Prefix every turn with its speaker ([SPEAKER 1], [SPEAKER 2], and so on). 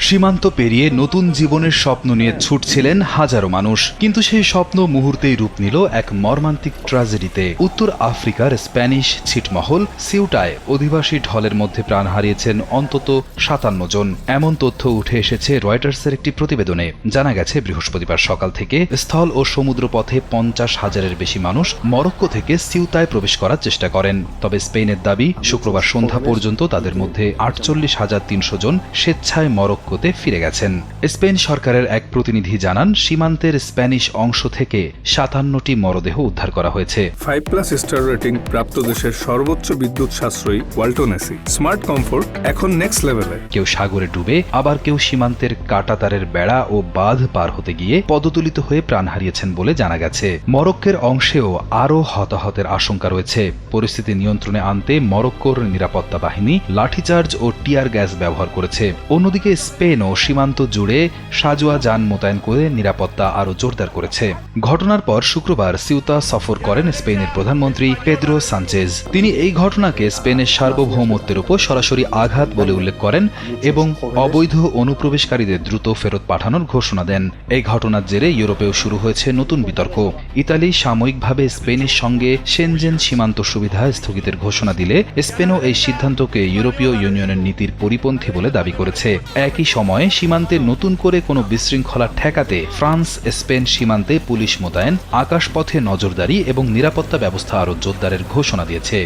[SPEAKER 1] সীমান্ত পেরিয়ে নতুন জীবনের স্বপ্ন নিয়ে ছুটছিলেন হাজারো মানুষ, কিন্তু সেই স্বপ্ন মুহূর্তেই রূপ নিল এক মর্মান্তিক ট্র্যাজেডিতে। উত্তর আফ্রিকার স্প্যানিশ ছিটমহল সিউটায় অধিবাসী ঢলের মধ্যে প্রাণ হারিয়েছেন অন্তত ৫৭ জন। এমন তথ্য উঠে এসেছে রয়টার্সের একটি প্রতিবেদনে। জানা গেছে বৃহস্পতিবার সকাল থেকে স্থল ও সমুদ্র পথে ৫০,০০০-এর বেশি মানুষ মরক্কো থেকে সিউতায় প্রবেশ করার চেষ্টা করেন। তবে স্পেনের দাবি, শুক্রবার সন্ধ্যা পর্যন্ত তাদের মধ্যে ৪৮,৩০০ জন স্বেচ্ছায় মরক্কোতে ফিরে গেছেন। স্পেন সরকারের এক প্রতিনিধি জানান, সীমান্তের স্প্যানিশ অংশ থেকে ৫৭টি মরদেহ উদ্ধার করা হয়েছে।
[SPEAKER 2] 5+ স্টার রেটিং প্রাপ্ত দেশের সর্বোচ্চ বিদ্যুৎ সাশ্রয়ী ওয়ালটন এসি স্মার্ট কমফোর্ট এখন নেক্সট লেভেলে।
[SPEAKER 1] কেউ সাগরে ডুবে, আবার কেউ সীমান্তের কাঁটাতারের বেড়া ও বাঁধ পার হতে গিয়ে পদদলিত হয়ে প্রাণ হারিয়েছেন বলে জানা গেছে। মরক্কোর অংশেও আরও হতাহতের আশঙ্কা রয়েছে। পরিস্থিতি নিয়ন্ত্রণে আনতে মরক্কোর নিরাপত্তা বাহিনী লাঠিচার্জ ও টিয়ার গ্যাস ব্যবহার করেছে। অন্যদিকে স্পেনও সীমান্ত জুড়ে সাজোয়া যান মোতায়েন করে নিরাপত্তা আরও জোরদার করেছে। ঘটনার পর শুক্রবার সিউতা সফর করেন স্পেনের প্রধানমন্ত্রী পেদ্রো সানচেজ। তিনি এই ঘটনাকে স্পেনের সার্বভৌমত্বের উপর সরাসরি আঘাত বলে উল্লেখ করেন এবং অবৈধ অনুপ্রবেশকারীদের দ্রুত ফেরত পাঠানোর ঘোষণা দেন। এই ঘটনার জেরে ইউরোপেও শুরু হয়েছে নতুন বিতর্ক। ইতালি সাময়িকভাবে স্পেনের সঙ্গে শেনজেন সীমান্ত সুবিধা স্থগিতের ঘোষণা দিলে স্পেনও এই সিদ্ধান্তকে ইউরোপীয় ইউনিয়নের নীতির পরিপন্থী বলে দাবি করেছে। একই সময়ে সীমান্তে নতুন করে কোনো বিশৃঙ্খলা ঠেকাতে ফ্রান্স স্পেন সীমান্তে পুলিশ মোতায়েন, আকাশপথে নজরদারি এবং নিরাপত্তা ব্যবস্থা আরও জোরদারের ঘোষণা দিয়েছে।